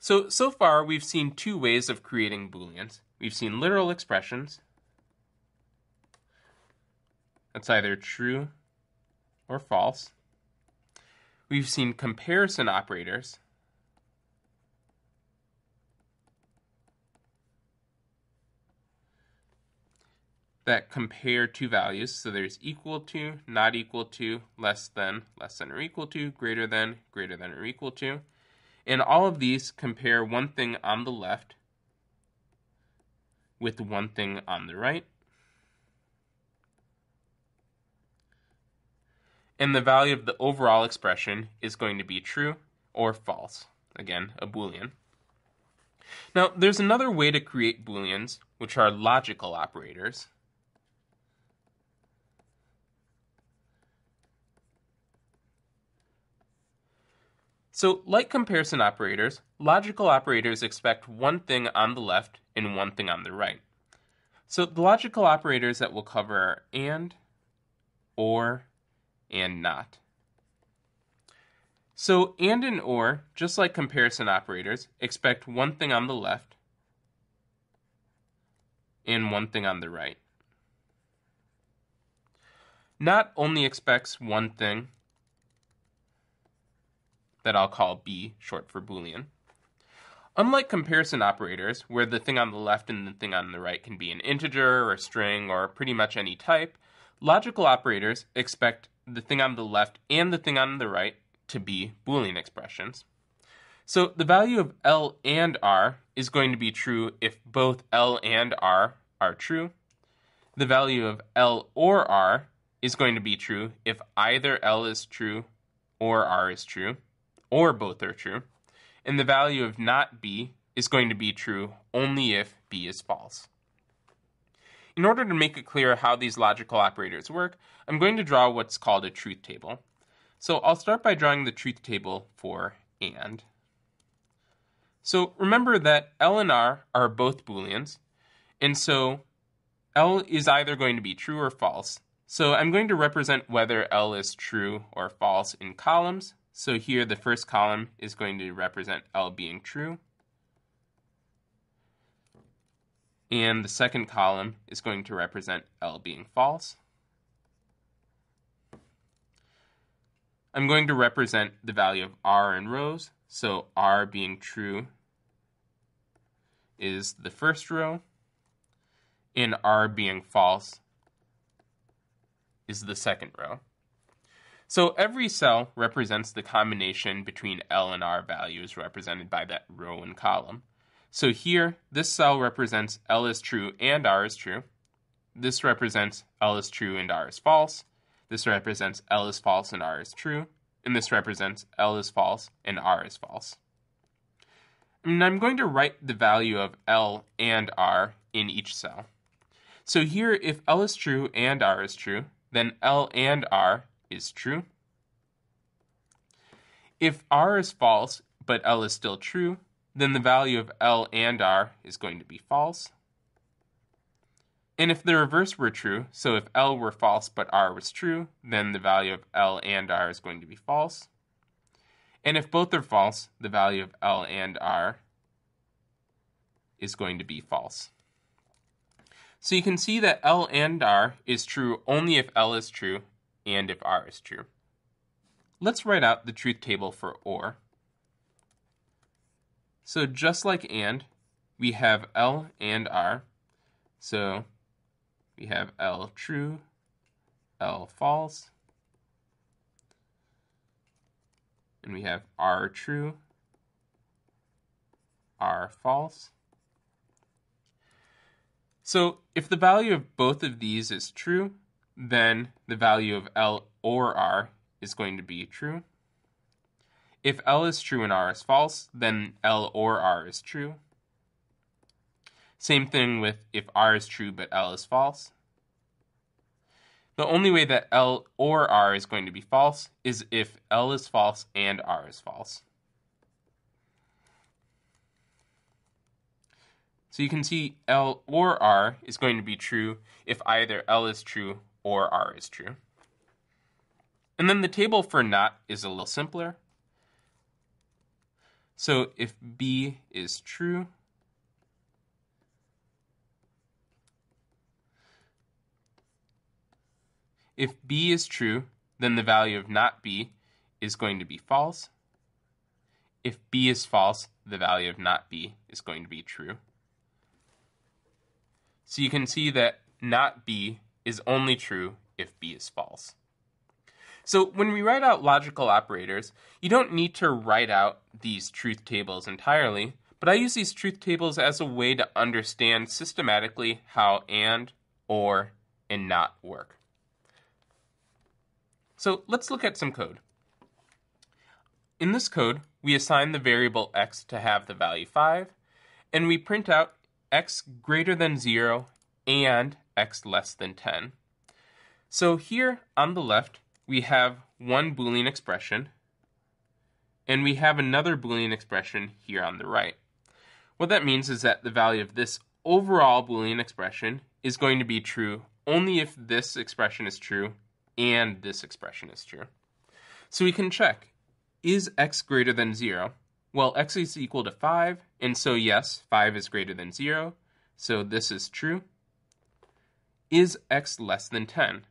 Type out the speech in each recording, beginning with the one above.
So far we've seen two ways of creating Booleans. We've seen literal expressions. That's either true or false. We've seen comparison operators. That compare two values. So there's equal to, not equal to, less than or equal to, greater than or equal to. And all of these compare one thing on the left with one thing on the right. And the value of the overall expression is going to be true or false. Again, a Boolean. Now, there's another way to create Booleans, which are logical operators. So, like comparison operators, logical operators expect one thing on the left and one thing on the right. So, the logical operators that we'll cover are and, or, and not. So, and or, just like comparison operators, expect one thing on the left and one thing on the right. Not only expects one thing that I'll call B, short for Boolean. Unlike comparison operators, where the thing on the left and the thing on the right can be an integer or a string or pretty much any type, logical operators expect the thing on the left and the thing on the right to be Boolean expressions. So the value of L and R is going to be true if both L and R are true. The value of L or R is going to be true if either L is true or R is true, or both are true. And the value of not B is going to be true only if B is false. In order to make it clear how these logical operators work, I'm going to draw what's called a truth table. So I'll start by drawing the truth table for and. So remember that L and R are both Booleans, and so L is either going to be true or false. So I'm going to represent whether L is true or false in columns. So here the first column is going to represent L being true. And the second column is going to represent L being false. I'm going to represent the value of R in rows. So R being true is the first row, and R being false is the second row. So every cell represents the combination between L and R values represented by that row and column. So here, this cell represents L is true and R is true. This represents L is true and R is false. This represents L is false and R is true. And this represents L is false and R is false. And I'm going to write the value of L and R in each cell. So here, if L is true and R is true, then L and R is true. If R is false, but L is still true, then the value of L and R is going to be false. And if the reverse were true, so if L were false but R was true, then the value of L and R is going to be false. And if both are false, the value of L and R is going to be false. So you can see that L and R is true only if L is true and if R is true. Let's write out the truth table for OR. So just like and, we have L and R. So we have L true, L false, and we have R true, R false. So if the value of both of these is true, then the value of L or R is going to be true. If L is true and R is false, then L or R is true. Same thing with if R is true but L is false. The only way that L or R is going to be false is if L is false and R is false. So you can see L or R is going to be true if either L is true or R is true. And then the table for not is a little simpler. So if B is true, then the value of not B is going to be false. If B is false, the value of not B is going to be true. So you can see that not B is only true if B is false. So when we write out logical operators, you don't need to write out these truth tables entirely, but I use these truth tables as a way to understand systematically how and, or, and not work. So let's look at some code. In this code, we assign the variable x to have the value 5, and we print out x greater than 0 and x less than 10. So here on the left, we have one Boolean expression, and we have another Boolean expression here on the right. What that means is that the value of this overall Boolean expression is going to be true only if this expression is true and this expression is true. So we can check, is x greater than 0? Well, x is equal to 5, and so yes, 5 is greater than 0, so this is true. Is x less than 10?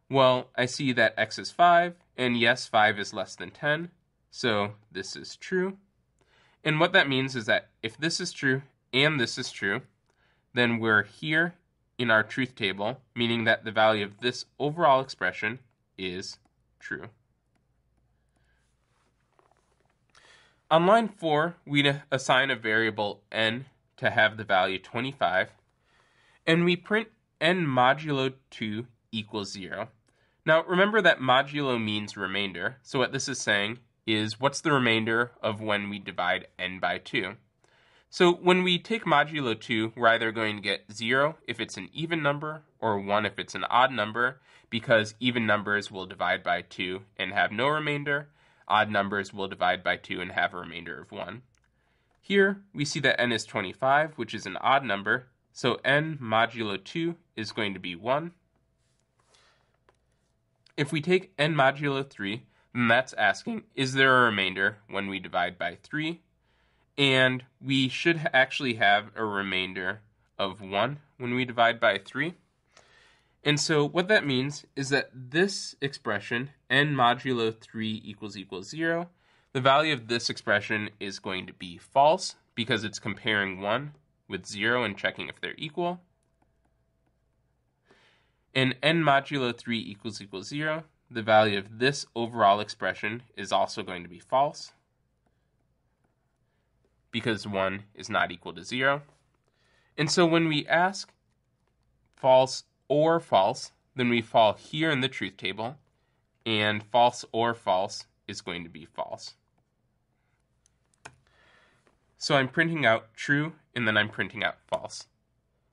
Well, I see that x is 5, and yes, 5 is less than 10, so this is true. And what that means is that if this is true and this is true, then we're here in our truth table, meaning that the value of this overall expression is true. On line 4, we assign a variable n to have the value 25, and we print n modulo 2 equals 0. Now remember that modulo means remainder, so what this is saying is what's the remainder of when we divide n by 2. So when we take modulo 2, we're either going to get 0 if it's an even number or 1 if it's an odd number, because even numbers will divide by 2 and have no remainder. Odd numbers will divide by 2 and have a remainder of 1. Here we see that n is 25, which is an odd number, so n modulo 2 is going to be 1. If we take n modulo 3, then that's asking, is there a remainder when we divide by 3? And we should actually have a remainder of 1 when we divide by 3. And so what that means is that this expression, n modulo 3 equals 0, the value of this expression is going to be false because it's comparing 1 with 0 and checking if they're equal. And n modulo 3 equals 0, the value of this overall expression is also going to be false because 1 is not equal to 0. And so when we ask false or false, then we fall here in the truth table, and false or false is going to be false. So I'm printing out true, and then I'm printing out false.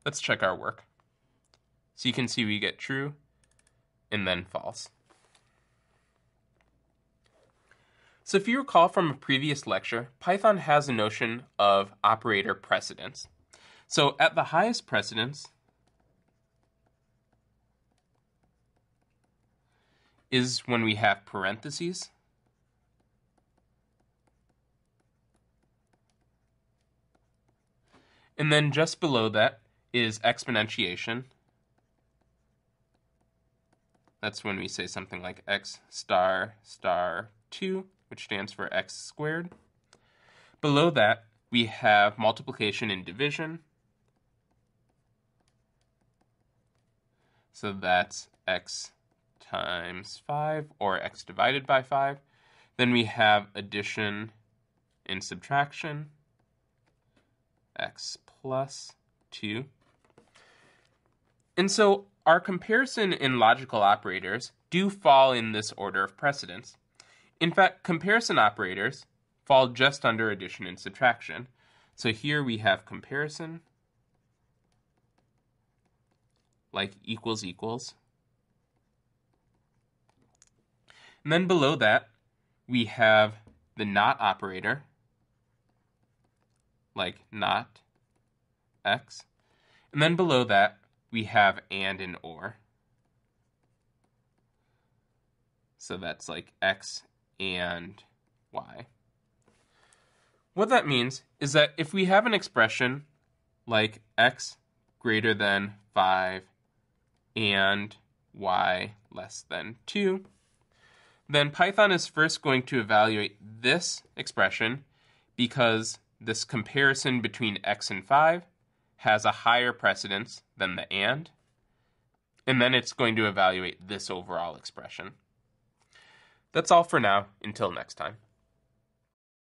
Let's check our work. So you can see we get true, and then false. So if you recall from a previous lecture, Python has a notion of operator precedence. So at the highest precedence is when we have parentheses. And then just below that is exponentiation. That's when we say something like x star star 2, which stands for x squared. Below that, we have multiplication and division. So that's x times 5, or x divided by 5. Then we have addition and subtraction, x plus 2. And so our comparison and logical operators do fall in this order of precedence. In fact, comparison operators fall just under addition and subtraction. So here we have comparison, like equals equals. And then below that, we have the not operator, like not x. And then below that, we have and or. So that's like x and y. What that means is that if we have an expression like x greater than 5 and y less than 2, then Python is first going to evaluate this expression because this comparison between x and 5 has a higher precedence than the and then it's going to evaluate this overall expression. That's all for now. Until next time.